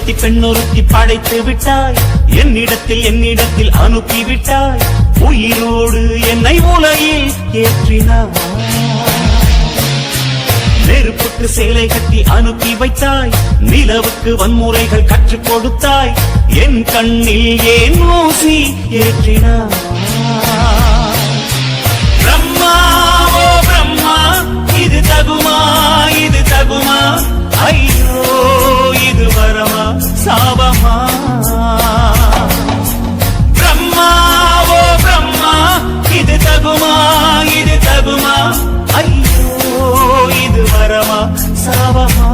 பெண்ணொருத்தி பெண்ணொருத்தி படைத்து விட்டாய், என்னிடத்தில் அனுப்பிவிட்டாய், உயிரோடு என்னை உலகில் ஏற்றினாய். நெருப்புக்கு சேலை கட்டி அனுப்பி வைத்தாய், நிலவுக்கு வன்முறைகள் கற்றுக் கொடுத்தாய், என் கண்ணில் ஏன் ஊசி ஏற்றினாய். பிரம்மா ஓ பிரம்மா, இது தகுமா இது தகுமா, ஐயோ இது வரமா சாபமா. பிரம்மா ஓ பிரம்மா, இது தகுமா இது தகுமா, ஐயோ இது வரமா சாபமா.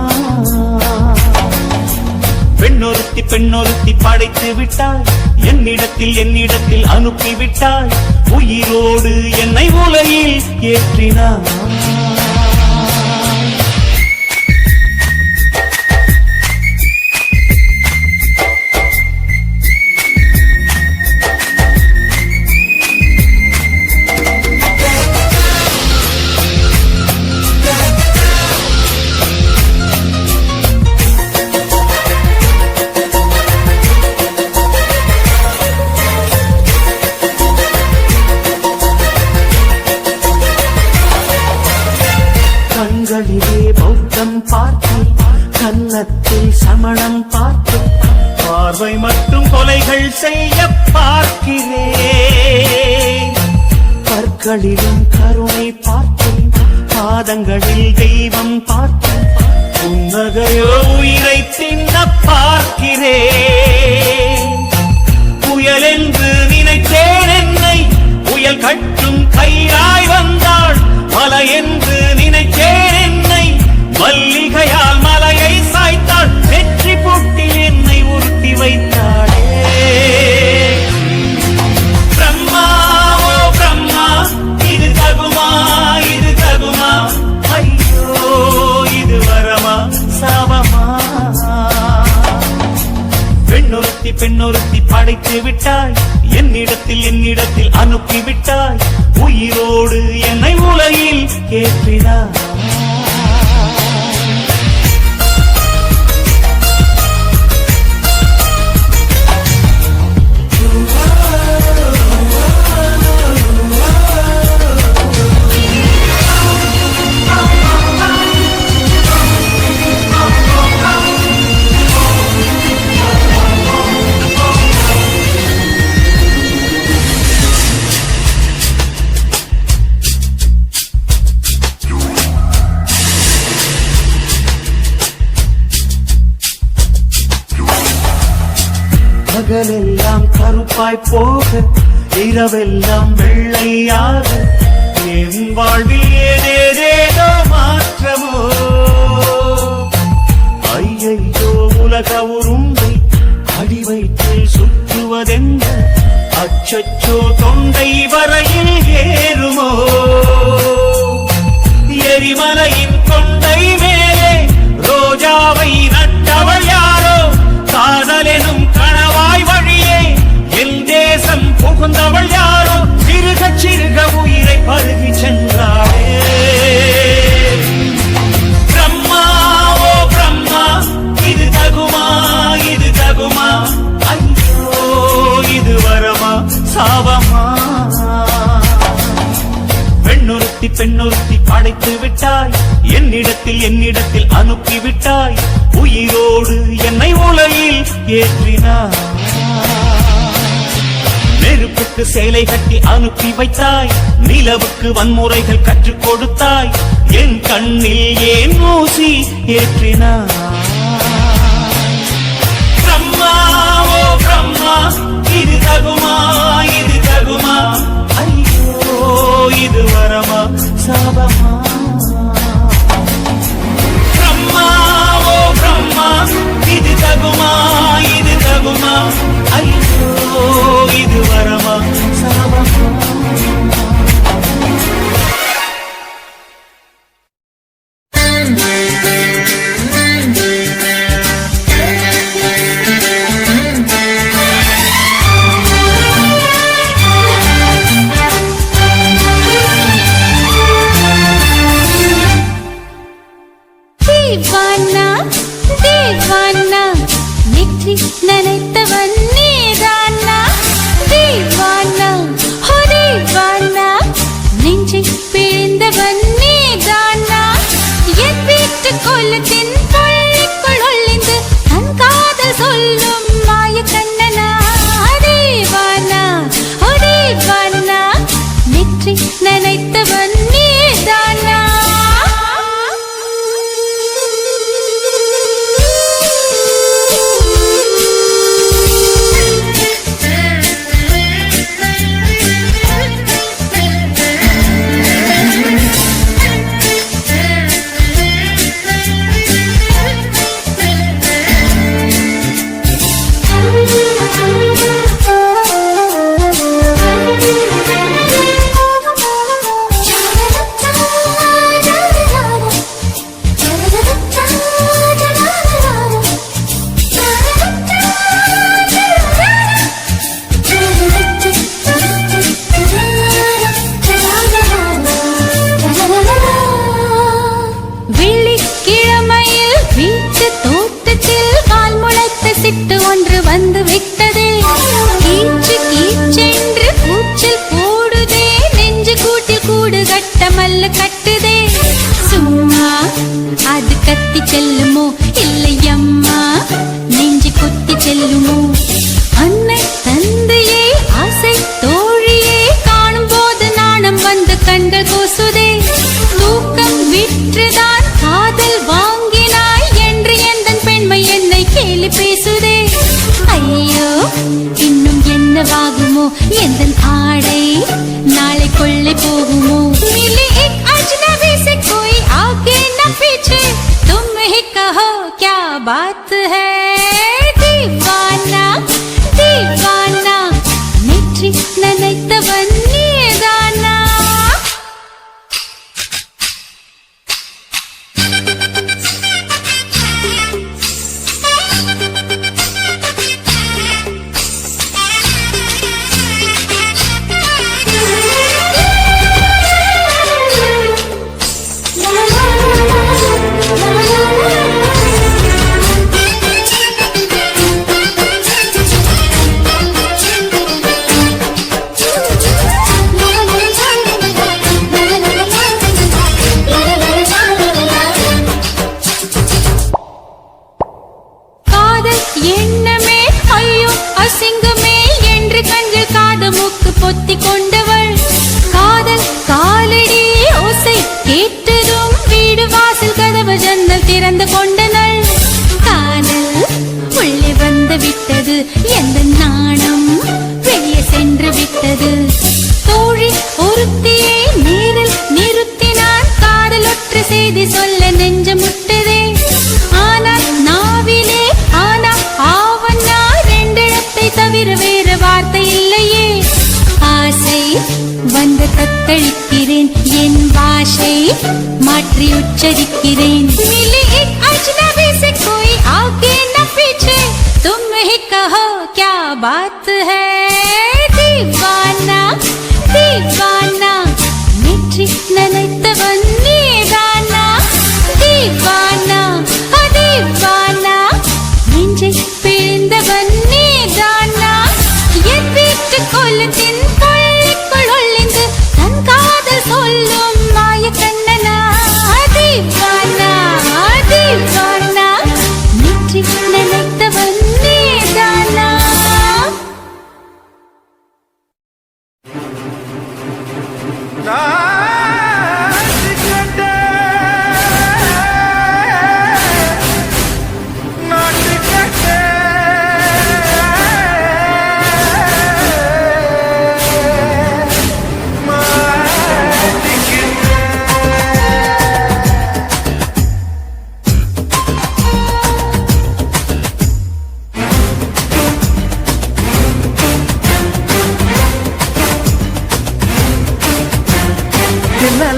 பெண்ணொருத்தி பெண்ணொருத்தி படைத்து விட்டாய், என்னிடத்தில் அனுப்பிவிட்டாய், உயிரோடு என்னை உலகில் ஏற்றினாய். கண்களிலே பௌத்தம் பார்த்து, கன்னத்தில் சமணம் பார்த்து, பார்வை மட்டும் கொலைகள் செய்ய பார்க்கிறேன். பற்களிலும் கருணை பார்த்து, பாதங்களில் தெய்வம் பார்த்து, புன்னகையோ உயிரை தின்ன பார்க்கிறேன். புயல் என்று நினைத்தேன் என்னை, புயல் கட்டும் கயிறாய் வந்தாள். மலை என்று நினைத்தேன் என்னை, மல்லிகையால் மலையை சாய்த்தாள். வெற்றி பூட்டில் என்னை உருட்டி வைத்தாளே. பிரம்மா ஓ பிரம்மா, இது தகுமா இது தகுமா, ஐயோ இது வரமா சாபமா. பெண்ணொருத்தி பெண்ணொருத்தி படைத்து விட்டாய், என்னிடத்தில் அனுப்பிவிட்டாய், உயிரோடு என்னை உலகில் ஏற்றினாய். பகலெல்லாம் கருப்பாய் போக, இரவெல்லாம் வெள்ளையாக, என் வாழ்வில் ஏதேதோ மாற்றமோ. ஐயையோ உலக உருண்டை அடி வயிற்றில் சுற்றுவதென்ன, அச்சச்சோ தொண்டை வரையில் ஏறுமோ. எரிமலையின் கொண்டை மேலே ரோஜாவை நட்டவள் யாரோ, காதலெனும் கணவாய் வழியே என் தேசம் புகுந்தவள் யாரோ, சிறுக சிறுக உயிரை பருகி சென்றாளே. பிரம்மா ஓ பிரம்மா, இது தகுமா இது தகுமா, ஐயோ இது வரமா சாபமா. பெண்ணொருத்தி பெண்ணொருத்தி படைத்து விட்டாய், என்னிடத்தில் அனுப்பிவிட்டாய், உயிரோடு என்னை உலகில் ஏற்றினாய். நெருப்புக்கு சேலை கட்டி அனுப்பி வைத்தாய், நிலவுக்கு வன்முறைகள் கற்றுக் கொடுத்தாய், என் கண்ணில் ஏன் ஊசி ஏற்றினாய். பிரம்மா ஓ பிரம்மா, இது தகுமா இது தகுமா, ஐயோ இது வரமா சாபமா. பிரம்மா ஓ பிரம்மா, இது தகுமா இது தகுமா, ஐயோ இது வரமா சாபமா. கல்ல கட்டுதே சும்மா அது கத்தி செல்லுமோ இல்லையம்மா நெஞ்சு கொத்தி செல்லுமோ அன்னை தந்தையே ஆசை தோழியே காணும் போது நாணம் வந்து கண்கள் கூசுதே தூக்கம் விற்றுதான் காதல் வாங்கினாய் என்று எந்தன் பெண்மை என்னை கேலி பேசுதே ஐயோ இன்னும் என்னவாகுமோ எந்தன் ஆடை நாளை கொள்ளை போகுமோ मिली एक अजनबी से कोई आगे न पीछे तुम ही कहो क्या बात है दीवाना दीवाना नेற்றி நினைத்தவன் நீதானா எண்ணமே ஐயோ அசிங்கமே என்று கண்கள் காது மூக்கு பொத்தி கொண்டவள் காதல் காலடி ஓசை கேட்டதும் வீடு வாசல் கதவு ஜன்னல் திறந்து கொண்டனள் காதல் உள்ளே வந்து விட்டது எந்த நாணம் வெளியே சென்று விட்டது தோழி ஒருத்தியை நேரில் நிறுத்தினான் காதல் ஒற்ற செய்தி சொல்ல நெஞ்சமுட்டதே ஆனால் நாவிலே தவிர வேறு வார்த்தை இல்லையே ஆசை வந்து தத்தளிக்கிறேன் என் பாஷை மாற்றி உச்சரிக்கிறேன் मिली एक अजनबी से कोई आगे न पीछे तुम ही कहो क्या बात है दीवाना दीवाना नेற்றி நினைத்தவன் நீதானா दीवाना दीवाना நெஞ்சை பிழிந்தவன் நீதானா என் வீட்டு கொல்லத்தின் பள்ளிக்குள் ஒளிந்து தன் காதல் சொல்லும் மாய கண்ணனா தீவானா தீவானா நெற்றி நினைத்தவன் நீதானா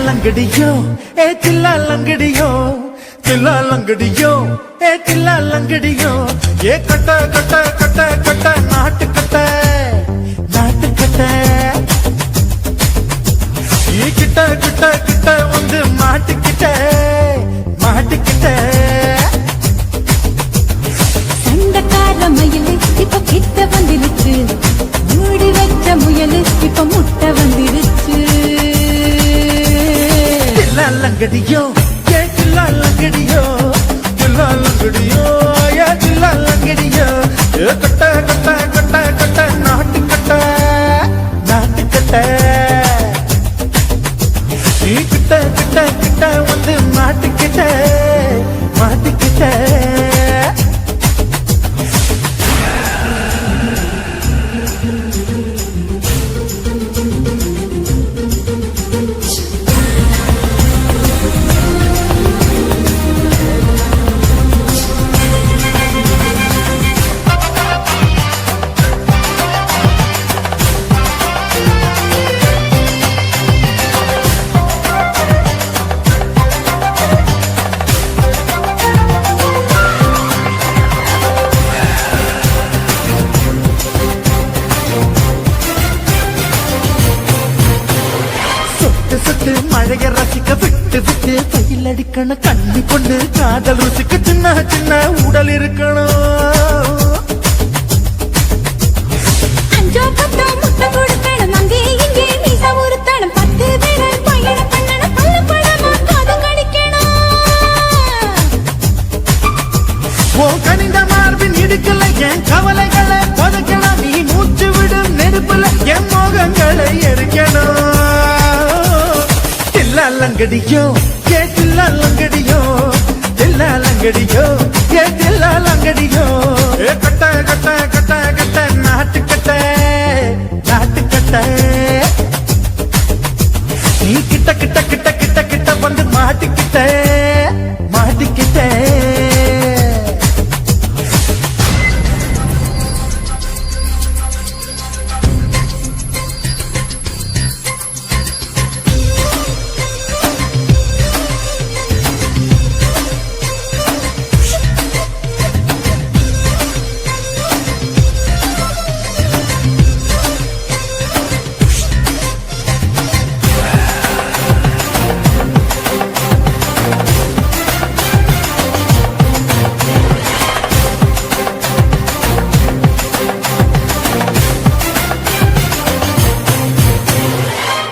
லங்கடியோ ஏ தில்லா லங்கடியோ தில்லா லங்கடியோ ஏ தில்லா லங்கடியோ ஏ கட்ட கட்ட கட்ட கட்ட நாட்டு கட்ட நாட்டு கட்ட ஈ கிட்ட கிட்ட கிட்ட வந்து மாட்டிக்கிட்ட மாட்டிக்கிட்ட சண்டக்கார மயிலு இப்ப கிட்ட வந்துருச்சு மூடி வச்ச முயலு இப்ப முட்டை வந்துருச்சு லங்கடியோ ஏ தில்லா லங்கடியோ தில்லா லங்கடியோ ஏ தில்லா லங்கடியோ ஏ கட்ட கட்ட கட்ட கட்ட நாட்டு கட்ட நாட்டு கட்ட நீ கிட்ட கிட்ட கிட்ட வந்து மாட்டிக்கிட்ட மாட்டிக்கிட்ட மழைய ரசிக்க விட்டு விட்டு கையில் அடிக்கணும் கண்ணி கொண்டு காதல் ருசிக்க சின்ன சின்ன உடல் இருக்கணும் அஞ்சோ பத்தோ முட்டை கொடுக்கணும் அங்கே இங்கே மீசா உருத்தணும் 10 பேரை பயணம் பண்ணணும் லங்கடியோ ஏ தில்லா லங்கடியோ தில்லா லங்கடியோ ஏ தில்லா லங்கடியோ ஏ கட்ட கட்ட கட்ட கட்ட நாட்டு கட்ட நாட்டு கட்ட நீ கிட்ட கிட்ட கிட்ட கிட்ட கிட்ட வந்து மாட்டிக்கிட்ட மாட்டிக்கிட்ட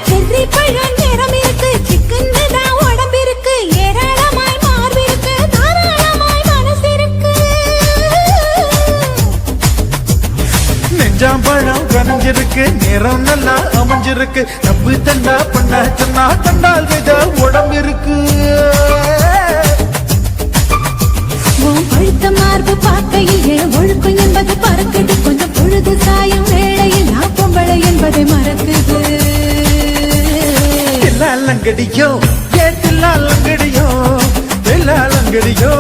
செர்ரி பழம் நிறம் இருக்கு, சிக்கன்னு தான் உடம்பு இருக்கு, ஏராளமாய் மார்பு இருக்கு, தாராளமாய் மனசு இருக்கு. நெஞ்சாம்பழம் கனிஞ்சிருக்கு நிறம் நல்லா அமைஞ்சிருக்கு நம்பு தண்டா பண்ண சொன்னா கண்டால் வித உடம்பு இருக்கு உன் பழுத்த மார்பு பார்க்கையில் என் ஒழுக்கம் என்பது பறக்குது, கொஞ்சம் பொழுது சாயும் வேளையில் நான் பொம்பளை என்பதை மறக்குது. தில்லா லங்கடியோ ஏ தில்லா லங்கடியோ தில்லா லங்கடியோ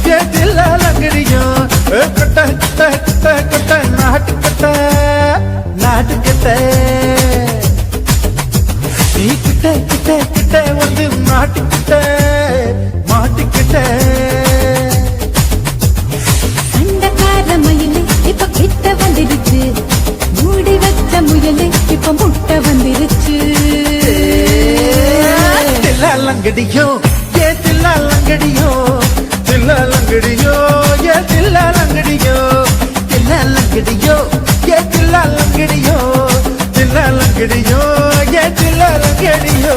ஏ தில்லா லங்கடியோ ஏ கட்ட கட்ட கட்ட கட்ட நாட்டு கட்ட நாட்டு கட்ட நீ கிட்ட கிட்ட கிட்ட வந்து மாட்டிக்கிட்ட மாட்டிக்கிட்ட சண்டைக்கார மயிலு இப்ப கிட்ட வந்துருச்சு, மூடி வச்ச முயலு இப்ப முட்டை வந்துருச்சு. தில்லா லங்கடியோ ஏ தில்லா லங்கடியோ தில்லா லங்கடியோ ஏ தில்லா லங்கடியோ தில்லா லங்கடியோ ஏ தில்லா லங்கடியோ தில்லா லங்கடியோ ஏ தில்லா லங்கடியோ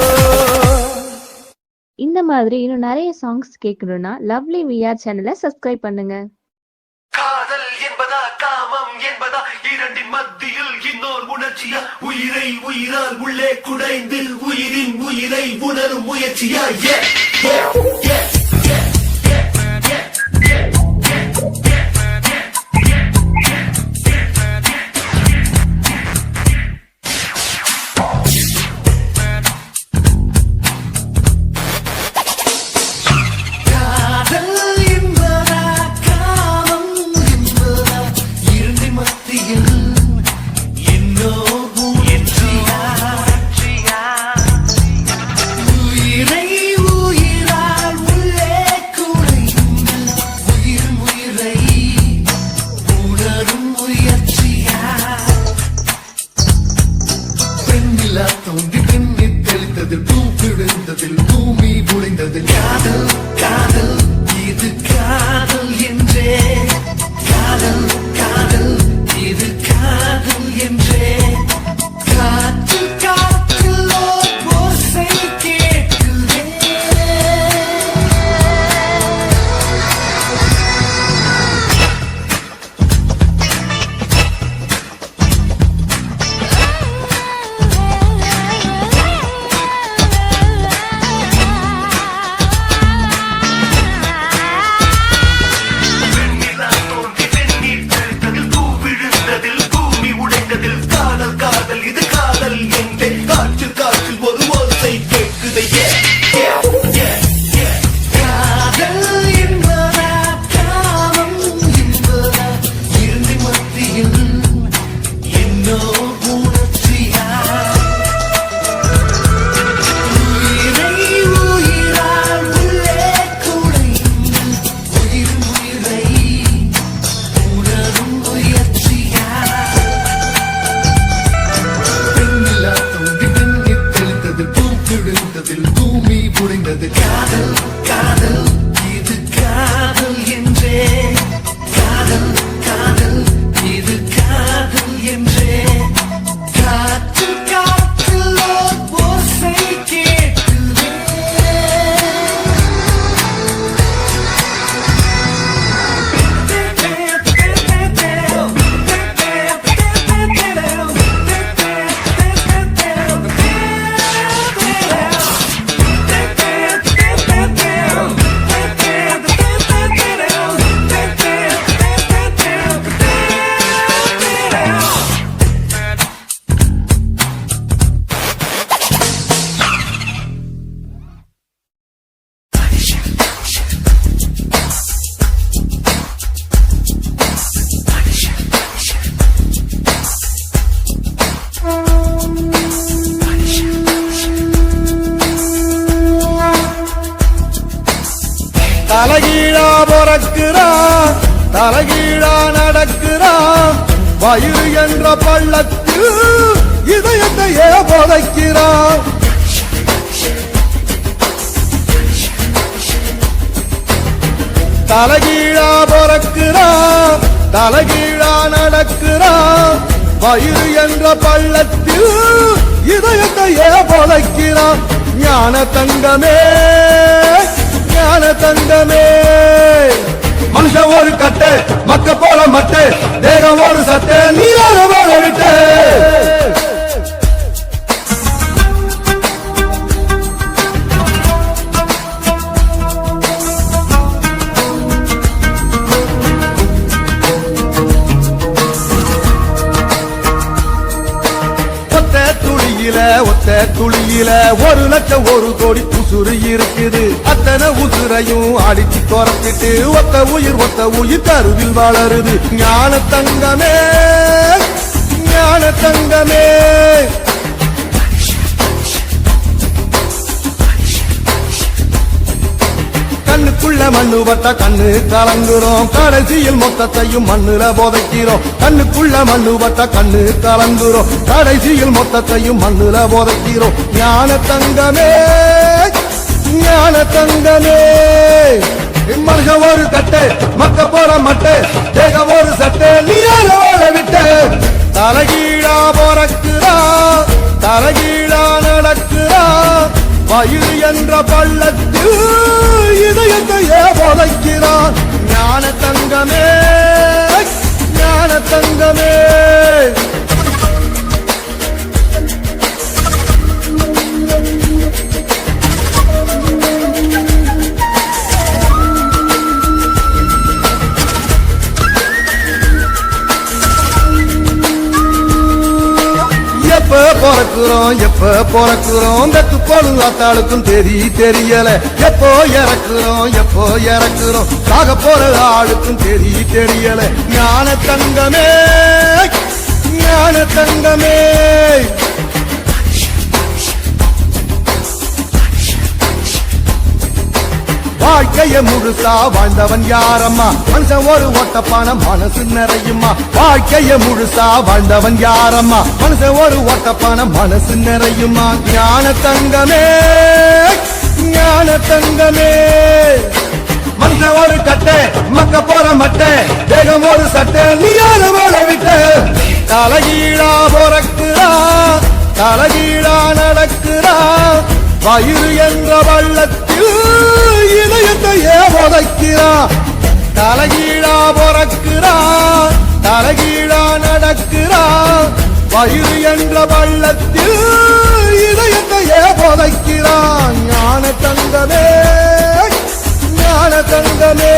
இந்த மாதிரி இன்னும் நிறைய சாங்ஸ் கேட்கணும்னா லவ்லி விஆர் சேனலை சப்ஸ்கிரைப் பண்ணுங்க. காதல் என்பதா காமம் என்பதா இரண்டின் மத்தியில் இன்னோர் உணர்ச்சியா உயிரை உயிரால் உள்ளே குடைந்து உயிரின் உயிரை உணரும் முயற்சியா காதல் என்பதா காமம் என்பதா இரண்டின் மத்தியில் இன்னோர் உணர்ச்சியா உயிரை உயிரால் உள்ளே பிறக்கிறான் தலைகீழா நடக்கிறான் வயிறு என்ற பள்ளத்தில் இதயத்தையே புதைக்கிறான் தலைகீழா பிறக்கிறான் தலைகீழா நடக்கிறான் வயிறு என்ற பள்ளத்தில் இதயத்தையே புதைக்கிறான் ஞான தங்கமே ஞான தங்கமே மனுஷன் ஒரு கட்டு மக்க போல மட்டு தேகம் ஒரு சட்டு நீராக போல விட்டு ஒத்த துளியில 1 லட்சம் 1 கோடி உசுறு இருக்குது அத்தனை உசுரையும் அடிச்சு துரத்திட்டு ஒத்த உயிர் கருவில் வளருது ஞான தங்கமே ஞான தங்கமே கண்ணுக்குள்ள மண்ணு வட்ட கண்ணு கலங்குறோம் கடைசியில் மொத்தத்தையும் மண்ணுல போதைக்கிறோம் கண்ணுக்குள்ள மண்ணு வட்ட கண்ணு கலங்குறோம் கடைசியில் மொத்தத்தையும் மண்ணுல போதைக்கிறோம் ஞான தங்கமே ஞான தங்கமே மனுஷன் ஒரு கட்டு மக்க போற மட்டு தேகம் ஒரு சட்டு நீராக விட்டு தலைகீழா பிறக்கிறா தலைகீழா நடக்கிறா வயிறு என்ற பள்ளத்தில் இதயத்தையே புதைக்கிறான் ஞான தங்கமே ஞான தங்கமே எப்ப பிறக்கிறோம் வெத்து போலும் அத்தாளுக்கும் தெரியல எப்போ இறக்குறோம் சாக போற ஆளுக்கும் தெரியல ஞான தங்கமே ஞான தங்கமே வாழ்க்கைய முழுசா வாழ்ந்தவன் யாரம்மா மனுஷன் ஒரு ஓட்டப்பான மனசு நிறையுமா வாழ்க்கைய முழுசா வாழ்ந்தவன் யாரம்மா மனுஷன் ஒரு ஓட்டப்பான மனசு நிறையுமா ஞான தங்கமே ஞான தங்கமே மனுஷன் ஒரு கட்டை மக்க போற மட்டை தேகம் ஒரு சட்டை நீரான வாழ விட்டு தலைகீழா பிறக்கிறா தலைகீழா நடக்கிறா வயிறு என்ற வள்ளத்தில் இதயத்தையே புதைக்கிறான் தலைகீழா பிறக்கிறான் தலைகீழா நடக்கிறான் வயிறு என்ற வள்ளத்தில் இதயத்தையே புதைக்கிறான் ஞான தங்கமே ஞான தங்கமே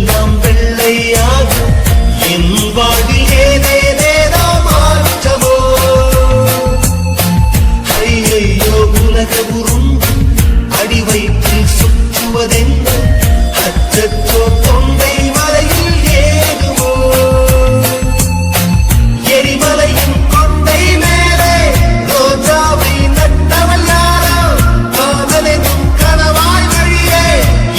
எல்லாம் வெள்ளையாகும் என் வாழ்வில் ஏதேதேதோ மாற்றமோ ஐயையோ உலக உருண்டு அடி வயிற்றில் சுற்றுவதென்ன அச்சச்சோ தொண்டை மலையில் ஏகுமோ எரிமலையின் கொண்டை மேலே ரோஜாவை நட்டவள் யாரோ காதலெனும் கனவாய் வழியே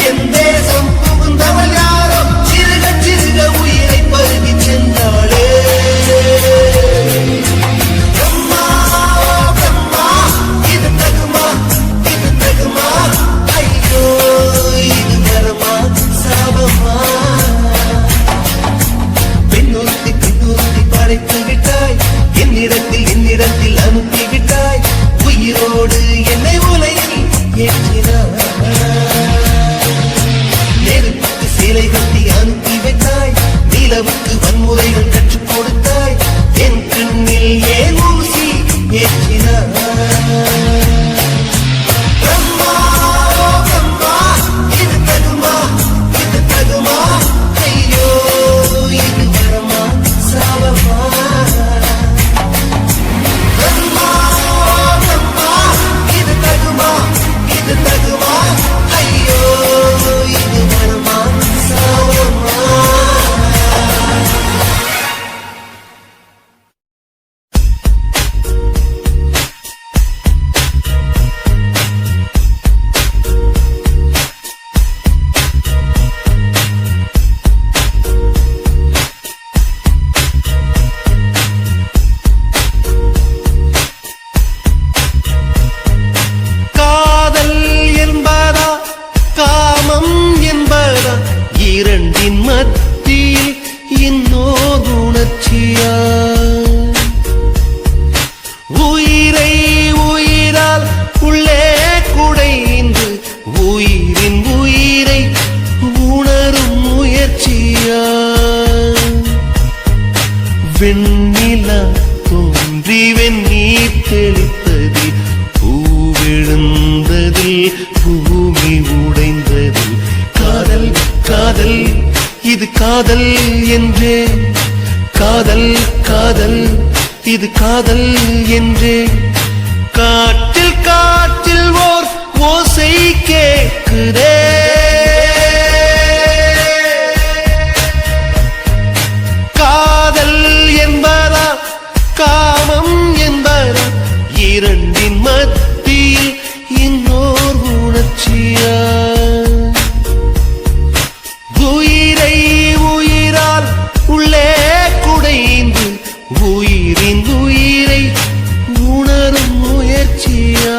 என் தேசம் புகுந்தவள் யாரோ சிறுக சிறுக உயிரை பருகி சென்றாளே பிரம்மா பிரம்மா இது தகுமா ஐயோ இது வரமா சாபமா பெண்ணொருத்தி படைத்து விட்டாய் என்னிடத்தில் அனுப்பி விட்டாய் உயிரோடு என்னை உலகில் ஏற்றினாய் நெருப்புக்கு சேலை கட்டி அனுப்பி வைத்தாய் நிலவுக்கு வன்முறைகள் கற்றுக் கொடுத்தாய் என் கண்ணில் ஏன் ஊசி ஏற்றினாய் பிரம்மா பிரம்மா இது தகுமா ஐயோ இது வரமா சாபமா பிரம்மா பிரம்மா இது தகுமா ஐயோ இது வரமா சாபமா காதல் என்பதா காமம் என்பதா இரண்டின் மத்தியில் இன்னோர் உணர்ச்சியா உயிரை உயிரால் உள்ளே குடைந்து உயிரின் உயிரை உணரும் முயற்சியா வெண்ணிலா தோன்றி வெந்நீர் தெளித்ததில் பூவிழுந்ததில் பூமி உடைந்ததில் காதல் காதல் இது காதல் என்றே காதல் இது காதல் என்றே காற்றில் ஓர் ஓசை கேக்குதே காதல் என்பதா காமம் என்பதா இரண்டின் மத்தியில் இன்னோர் உணர்ச்சியா உயிரை உயிரால் உள்ளே குடைந்து உயிரின் உயிரை உணரும் முயற்சியா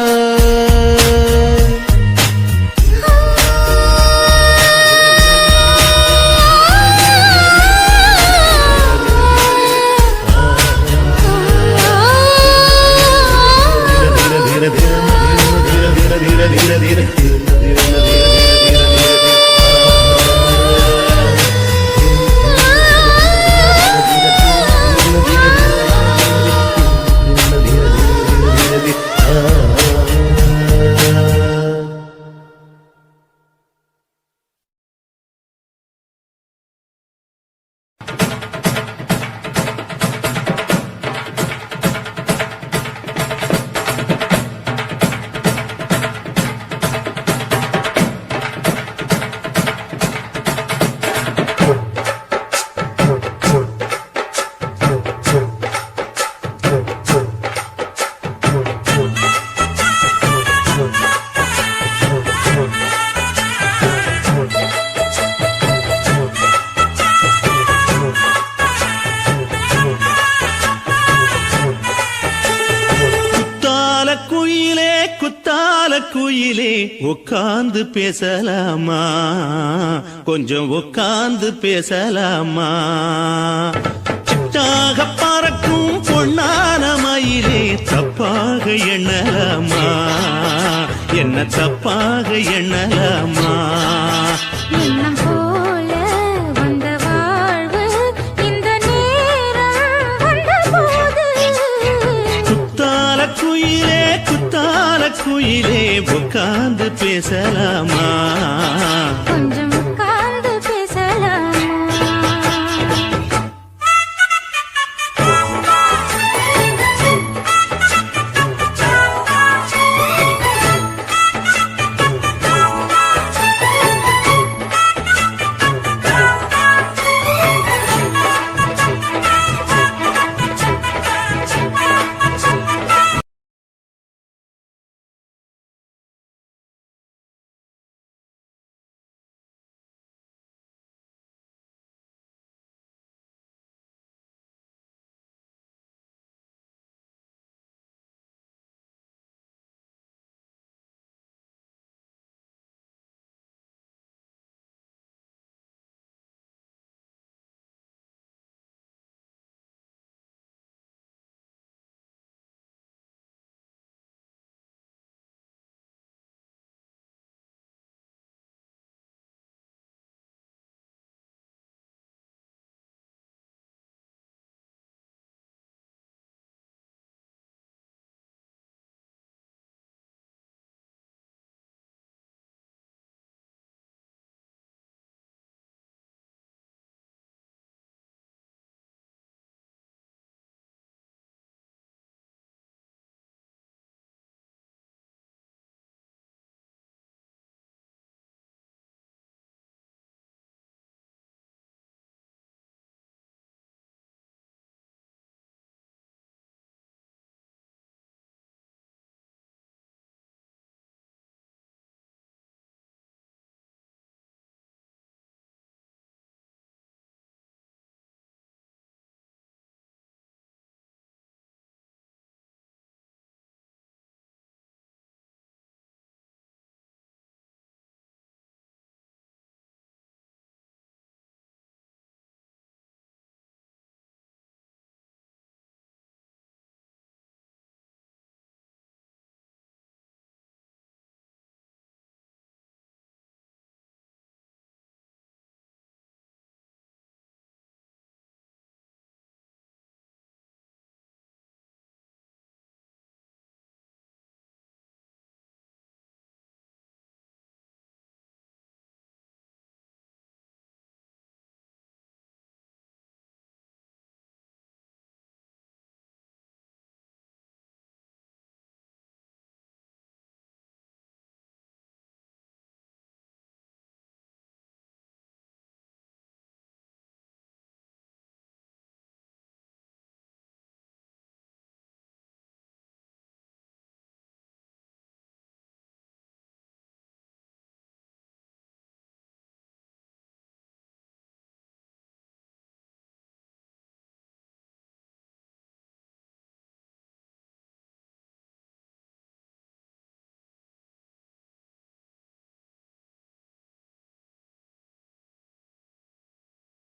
குயிலே உட்கார்ந்து பேசலாமா கொஞ்சம் உட்கார்ந்து பேசலாமா சிட்டாக பறக்கும் பொன்னான மயிலே தப்பாக எண்ணலாமா என்ன தப்பாக எண்ணலாமா எண்ணம் போல வந்த வாழ்வு இந்த நேரம் வந்தபோது குத்தால குயிலே உட்கார்ந்து பேசலாமா